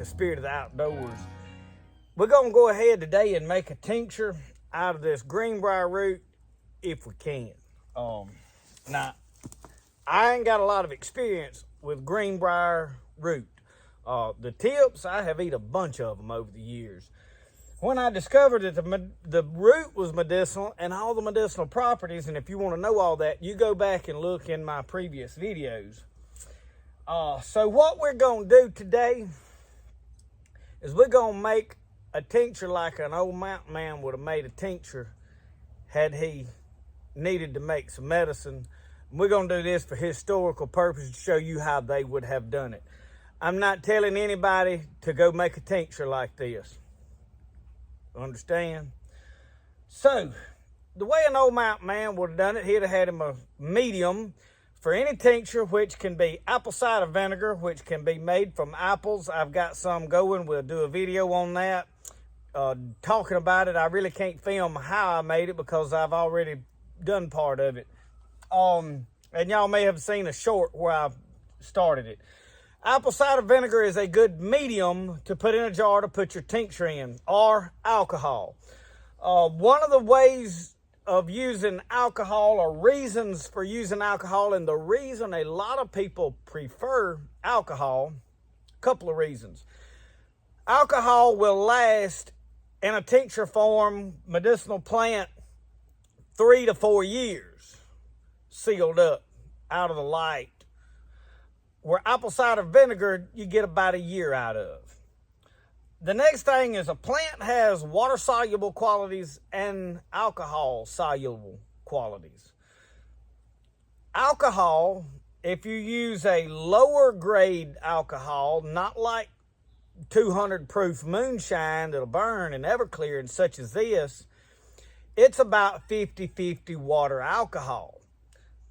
spirit of the outdoors. We're going to go ahead today and make a tincture out of this greenbrier root if we can. Now, I ain't got a lot of experience with greenbrier root. The tips, I have eaten a bunch of them over the years. When I discovered that the root was medicinal and all the medicinal properties, and if you want to know all that, you go back and look in my previous videos. So what we're going to do today is we're going to make a tincture like an old mountain man would have made a tincture had he needed to make some medicine. We're going to do this for historical purposes to show you how they would have done it. I'm not telling anybody to go make a tincture like this. Understand? So, the way an old mountain man would have done it, he'd have had him a medium for any tincture, which can be apple cider vinegar, which can be made from apples. I've got some going. We'll do a video on that. Talking about it, I really can't film how I made it because I've already done part of it. And y'all may have seen a short where I started it. Apple cider vinegar is a good medium to put in a jar to put your tincture in, or alcohol. One of the ways of using alcohol, or reasons for using alcohol, and the reason a lot of people prefer alcohol, a couple of reasons. Alcohol will last in a tincture form, medicinal plant, 3 to 4 years, sealed up, out of the light. Where apple cider vinegar, you get about a year out of. The next thing is a plant has water-soluble qualities and alcohol-soluble qualities. Alcohol, if you use a lower grade alcohol, not like 200 proof moonshine that'll burn and Everclear and such as this, it's about 50-50 water alcohol.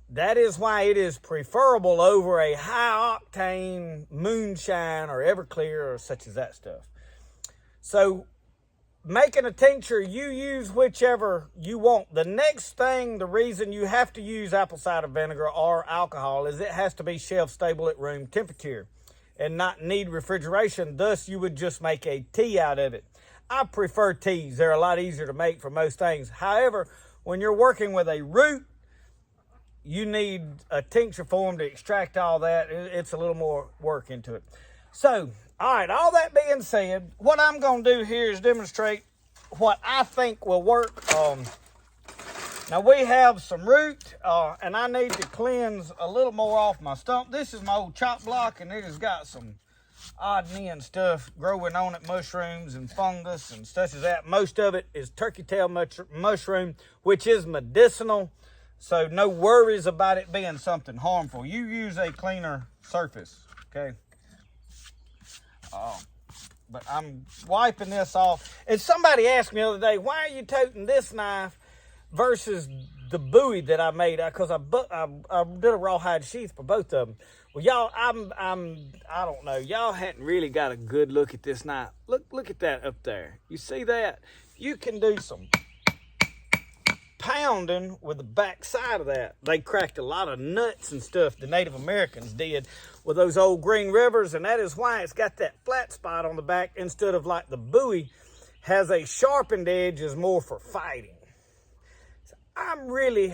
That is why it is preferable over a high-octane moonshine or Everclear or such as that stuff. So, making a tincture, you use whichever you want. The next thing, the reason you have to use apple cider vinegar or alcohol is it has to be shelf-stable at room temperature and not need refrigeration. Thus, you would just make a tea out of it. I prefer teas. They're a lot easier to make for most things. However, when you're working with a root, you need a tincture form to extract all that. It's a little more work into it. So, all right, all that being said, what I'm going to do here is demonstrate what I think will work. Now, we have some root, and I need to cleanse a little more off my stump. This is my old chop block, and it has got some odd and end stuff growing on it, mushrooms and fungus and such as that. Most of it is turkey tail mushroom, which is medicinal. So no worries about it being something harmful. You use a cleaner surface, okay? But I'm wiping this off. And somebody asked me the other day, why are you toting this knife versus the bowie that I made? Because I did a rawhide sheath for both of them. Well, y'all, I don't know. Y'all hadn't really got a good look at this knife. Look at that up there. You see that? You can do some pounding with the back side of that. They cracked a lot of nuts and stuff, the Native Americans did, with those old green rivers, and that is why it's got that flat spot on the back instead of like the bowie has a sharpened edge, is more for fighting. So I really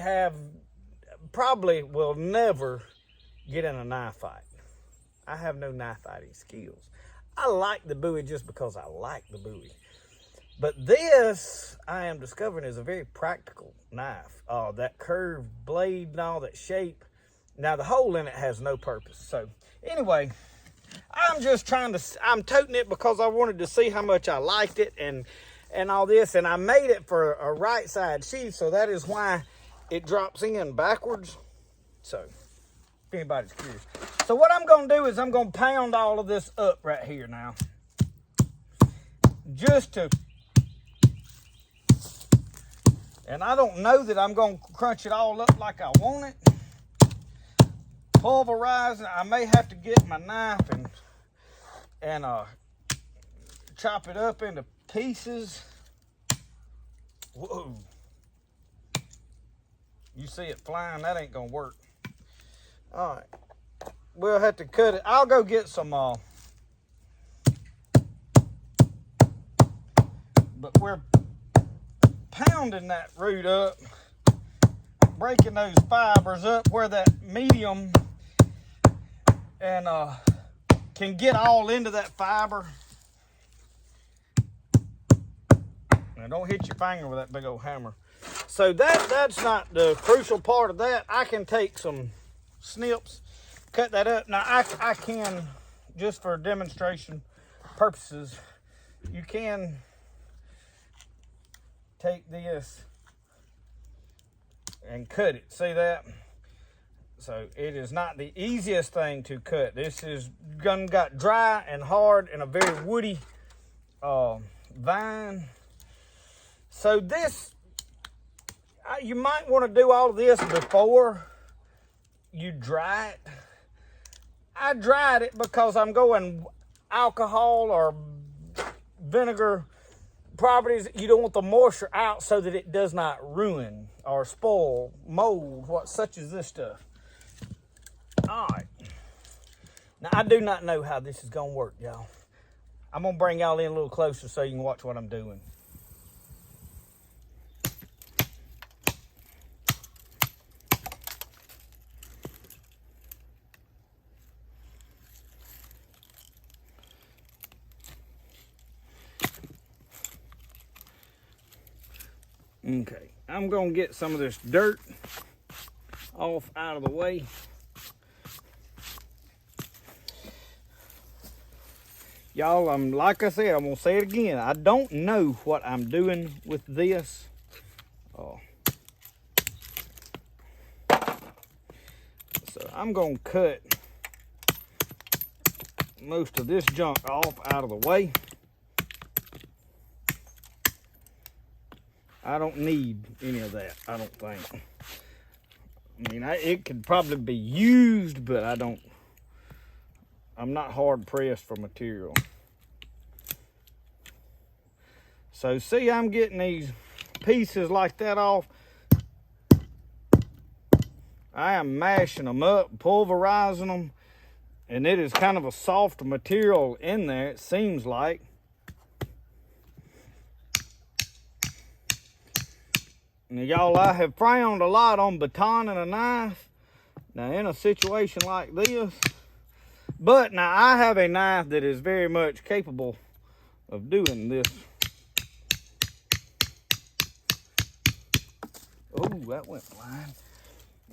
probably will never get in a knife fight. I have no knife fighting skills. I like the bowie just because I like the bowie. But this, I am discovering, is a very practical knife. That curved blade and all that shape. Now, the hole in it has no purpose. So, anyway, I'm toting it because I wanted to see how much I liked it and all this. And I made it for a right side sheath, so that is why it drops in backwards. So, if anybody's curious. So, what I'm going to do is I'm going to pound all of this up right here now. Just to... And I don't know that I'm going to crunch it all up like I want it. Pulverize it. I may have to get my knife and chop it up into pieces. Whoa. You see it flying, that ain't going to work. All right. We'll have to cut it. I'll go get some But we're pounding that root up, breaking those fibers up where that medium and can get all into that fiber. Now don't hit your finger with that big old hammer. So that's not the crucial part of that. I can take some snips, cut that up. Now I can, just for demonstration purposes, you can take this and cut it. See that? So it is not the easiest thing to cut. This is got dry and hard and a very woody vine. So this, you might want to do all of this before you dry it. I dried it because I'm going alcohol or vinegar properties. You don't want the moisture out so that it does not ruin or spoil, mold, such as this stuff. All right. Now, I do not know how this is going to work, y'all. I'm going to bring y'all in a little closer so you can watch what I'm doing. Okay, I'm going to get some of this dirt off out of the way. Y'all, like I said, I'm going to say it again. I don't know what I'm doing with this. So I'm going to cut most of this junk off out of the way. I don't need any of that, I don't think. I mean, it could probably be used, but I'm not hard pressed for material. So see, I'm getting these pieces like that off. I am mashing them up, pulverizing them, and it is kind of a soft material in there, it seems like. Now, y'all, I have frowned a lot on batoning a knife. Now, in a situation like this, but now I have a knife that is very much capable of doing this. Oh, that went blind.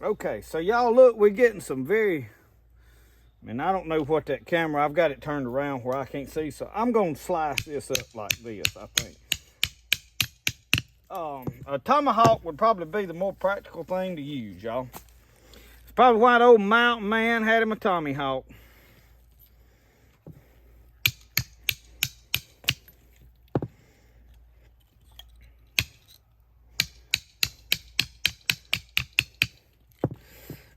Okay, so y'all look, we're getting some very, I don't know what that camera, I've got it turned around where I can't see, so I'm going to slice this up like this, I think. A tomahawk would probably be the more practical thing to use, y'all. It's probably why the old mountain man had him a tomahawk.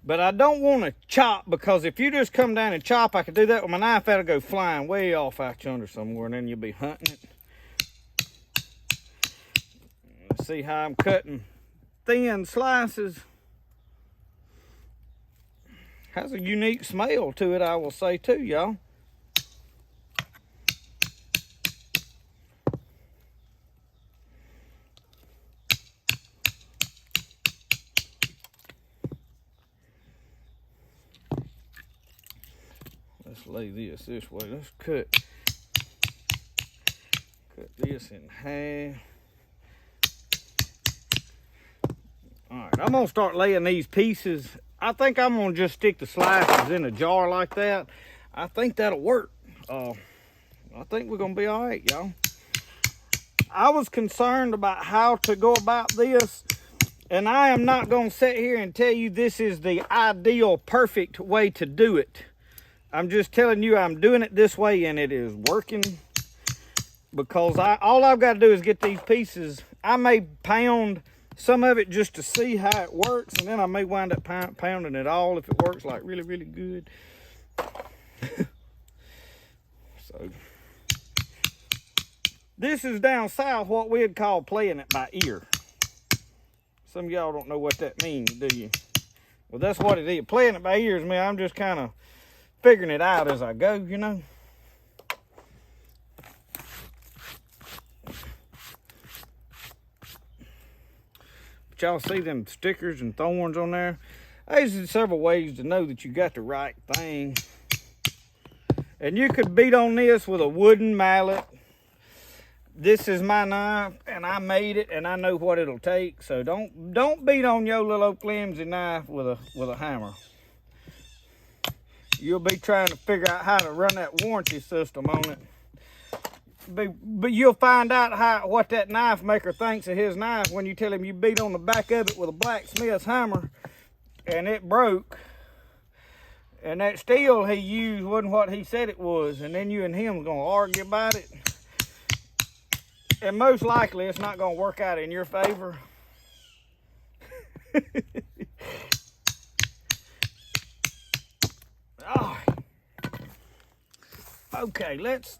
But I don't want to chop, because if you just come down and chop, I could do that with my knife, that'll go flying way off out yonder somewhere, and then you'll be hunting it. See how I'm cutting thin slices. Has a unique smell to it, I will say too, y'all. Let's lay this way. Let's cut this in half. All right, I'm gonna start laying these pieces. I think I'm gonna just stick the slices in a jar like that. I think that'll work. I think we're gonna be all right, y'all. I was concerned about how to go about this, and I am not gonna sit here and tell you this is the ideal, perfect way to do it. I'm just telling you I'm doing it this way, and it is working, because all I've got to do is get these pieces. I may pound some of it just to see how it works, and then I may wind up pounding it all if it works like really, really good. So this is down south what we'd call playing it by ear. Some of y'all don't know what that means, do you? Well, that's what it is. Playing it by ear is me. I'm just kind of figuring it out as I go, you know. But y'all see them stickers and thorns on there? There's several ways to know that you got the right thing. And you could beat on this with a wooden mallet. This is my knife, and I made it, and I know what it'll take. So don't beat on your little flimsy knife with a hammer. You'll be trying to figure out how to run that warranty system on it. But you'll find out what that knife maker thinks of his knife when you tell him you beat on the back of it with a blacksmith's hammer and it broke. And that steel he used wasn't what he said it was. And then you and him are going to argue about it. And most likely it's not going to work out in your favor. Oh. Okay, let's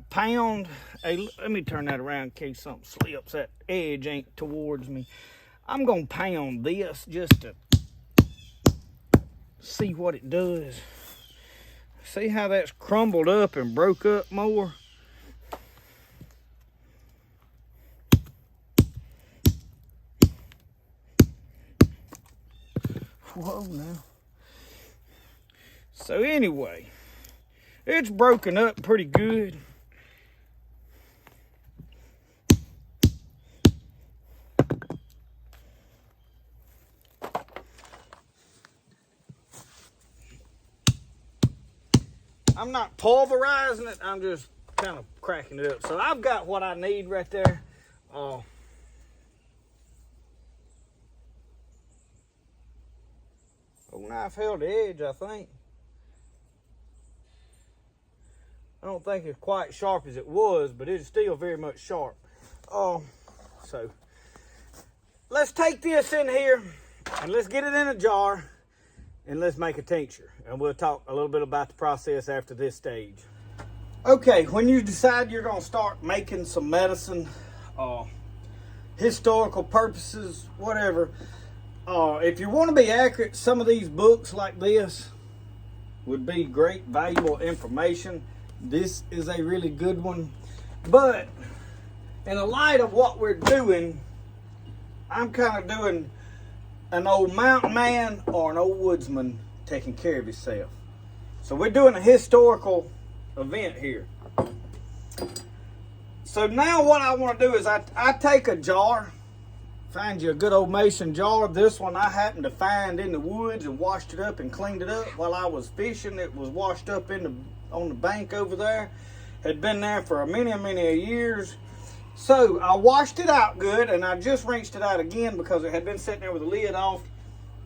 pound let me turn that around in case something slips. That edge ain't towards me. I'm going to pound this just to see what it does. See how that's crumbled up and broke up more? Whoa now. So anyway, it's broken up pretty good. I'm not pulverizing it, I'm just kind of cracking it up. So I've got what I need right there. Old knife held the edge, I think. I don't think it's quite sharp as it was, but it's still very much sharp. So let's take this in here and let's get it in a jar and let's make a tincture. And we'll talk a little bit about the process after this stage. Okay, when you decide you're gonna start making some medicine, historical purposes, whatever, if you want to be accurate, some of these books like this would be great, valuable information. This is a really good one. But in the light of what we're doing, I'm kind of doing an old mountain man or an old woodsman taking care of himself. So we're doing a historical event here. So now what I want to do is I take a jar. Find you a good old mason jar. This one I happened to find in the woods and washed it up and cleaned it up while I was fishing. It was washed up on the bank over there. Had been there for many years. So I washed it out good and I just rinsed it out again because it had been sitting there with the lid off.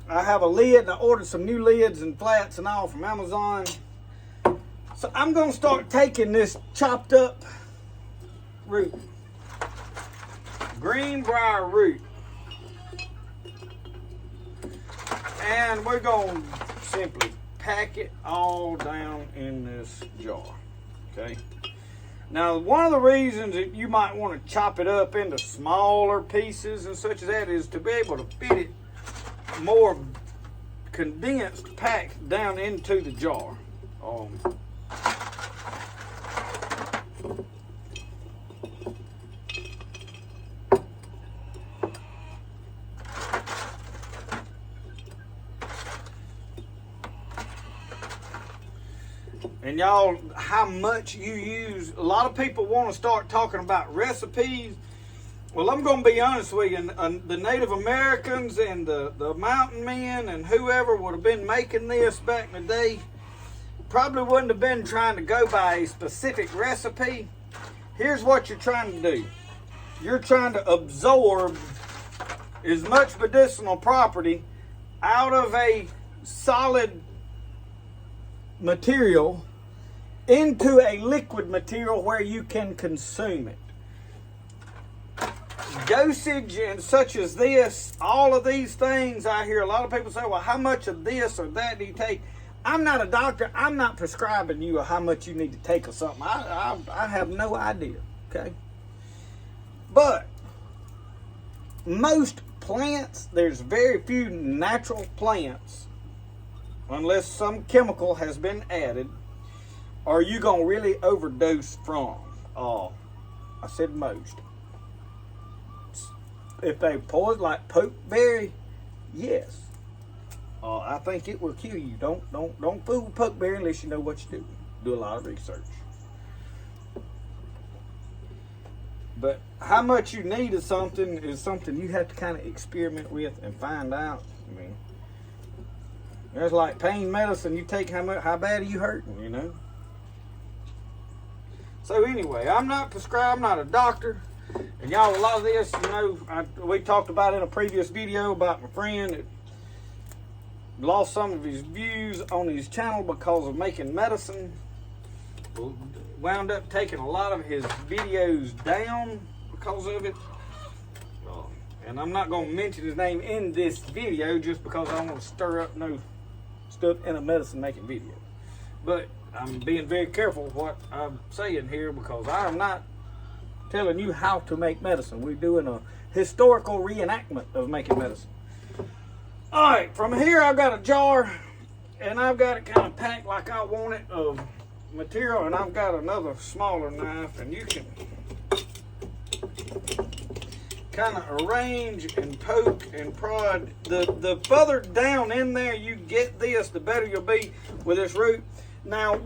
I have a lid and I ordered some new lids and flats and all from Amazon. So I'm going to start taking this chopped up root. Greenbrier root. And we're going to simply pack it all down in this jar, okay? Now, one of the reasons that you might want to chop it up into smaller pieces and such as that is to be able to fit it more condensed, packed down into the jar. And y'all, how much you use, a lot of people want to start talking about recipes. Well, I'm going to be honest with you, the Native Americans and the mountain men and whoever would have been making this back in the day probably wouldn't have been trying to go by a specific recipe. Here's what you're trying to do. You're trying to absorb as much medicinal property out of a solid material into a liquid material where you can consume it. Dosage and such as this, all of these things, I hear a lot of people say, well, how much of this or that do you take? I'm not a doctor. I'm not prescribing you how much you need to take or something. I have no idea, okay? But most plants, there's very few natural plants, unless some chemical has been added, are you going to really overdose from? I said most. they poison like pokeberry, yes. I think it will kill you. Don't fool with pokeberry unless you know what you're doing. Do a lot of research. But how much you need of something is something you have to kind of experiment with and find out. I mean, there's like pain medicine. You take how bad are you hurting, you know? So anyway, I'm not prescribed, I'm not a doctor. And y'all, a lot of this, you know, we talked about in a previous video about my friend that lost some of his views on his channel because of making medicine. Wound up taking a lot of his videos down because of it. And I'm not going to mention his name in this video just because I don't want to stir up no stuff in a medicine making video. But I'm being very careful with what I'm saying here because I am not telling you how to make medicine. We're doing a historical reenactment of making medicine. Alright, from here I've got a jar and I've got it kind of packed like I want it of material, and I've got another smaller knife, and you can kind of arrange and poke and prod. The further down in there you get this, the better you'll be with this root. Now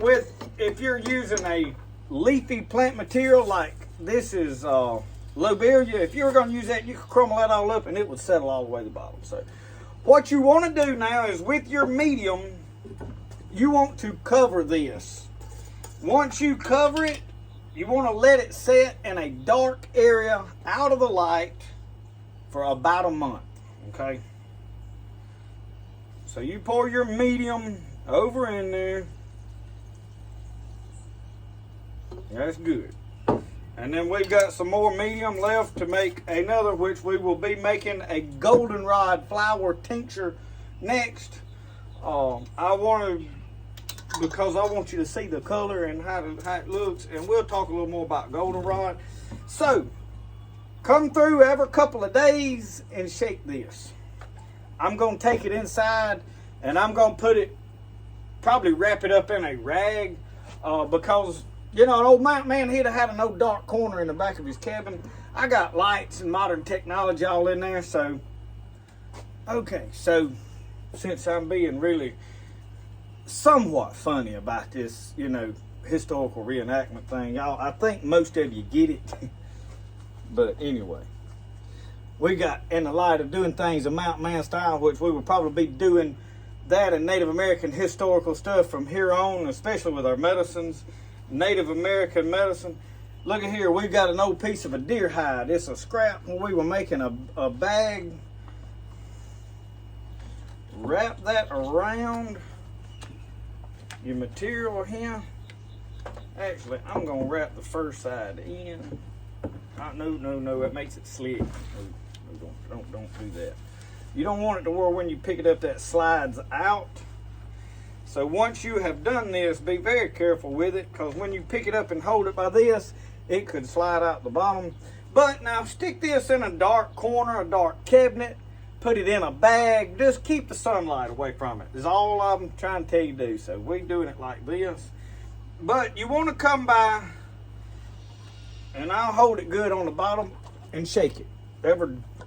if you're using a leafy plant material like this is lobelia, if you were going to use that, you could crumble that all up and it would settle all the way to the bottom. So what you want to do now is with your medium, you want to cover this. Once you cover it, you want to let it set in a dark area out of the light for about a month, okay? So you pour your medium over in there. That's good. And then we've got some more medium left to make another, which we will be making a goldenrod flower tincture next. Because I want you to see the color and how it looks, and we'll talk a little more about goldenrod. So, come through every couple of days and shake this. I'm going to take it inside, and I'm going to put it, probably wrap it up in a rag, because, you know, an old mountain man, he'd have had an old dark corner in the back of his cabin. I got lights and modern technology all in there, so, okay, so, since I'm being really somewhat funny about this, you know, historical reenactment thing, y'all, I think most of you get it. But anyway, we got in the light of doing things a mountain man style, which we will probably be doing that and Native American historical stuff from here on, especially with our medicines, Native American medicine. Look at here, we've got an old piece of a deer hide. It's a scrap where we were making a bag. Wrap that around your material here. Actually, I'm gonna wrap the first side in. No, that makes it slick. No, don't do that. You don't want it to where when you pick it up that slides out. So once you have done this, be very careful with it, because when you pick it up and hold it by this, it could slide out the bottom. But now stick this in a dark corner, a dark cabinet, put it in a bag, just keep the sunlight away from it. Is all I'm trying to tell you to do. So we're doing it like this. But you want to come by, and I'll hold it good on the bottom and shake it.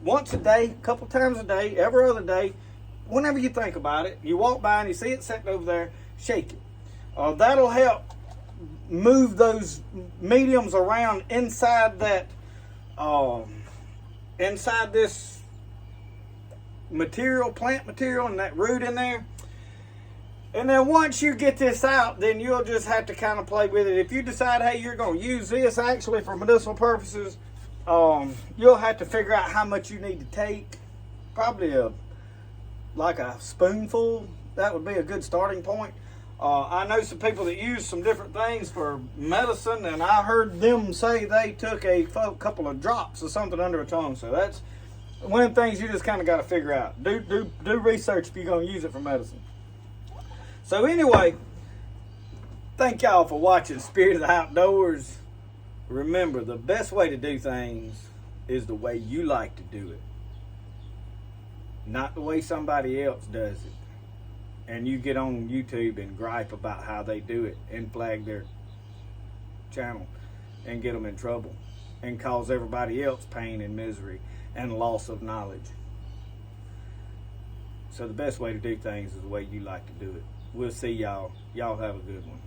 Once a day, a couple times a day, every other day, whenever you think about it. You walk by and you see it sitting over there, shake it. That'll help move those mediums around inside that, inside this material, plant material, and that root in there. And then once you get this out, then you'll just have to kind of play with it. If you decide, hey, you're going to use this actually for medicinal purposes, you'll have to figure out how much you need to take. Probably like a spoonful. That would be a good starting point. I know some people that use some different things for medicine, and I heard them say they took a couple of drops or something under a tongue. So that's one of the things you just kind of got to figure out. Do research if you're going to use it for medicine. So anyway, thank y'all for watching Spirit of the Outdoors. Remember, the best way to do things is the way you like to do it, not the way somebody else does it. And you get on YouTube and gripe about how they do it and flag their channel and get them in trouble. and cause everybody else pain and misery and loss of knowledge. So the best way to do things is the way you like to do it. We'll see y'all. Y'all have a good one.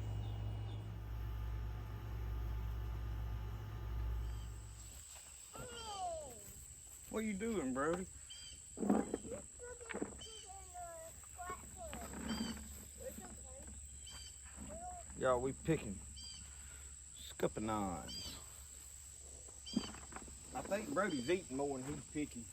What are you doing, Brody? Y'all, we picking scuppernines. I think Brody's eating more than he's picking.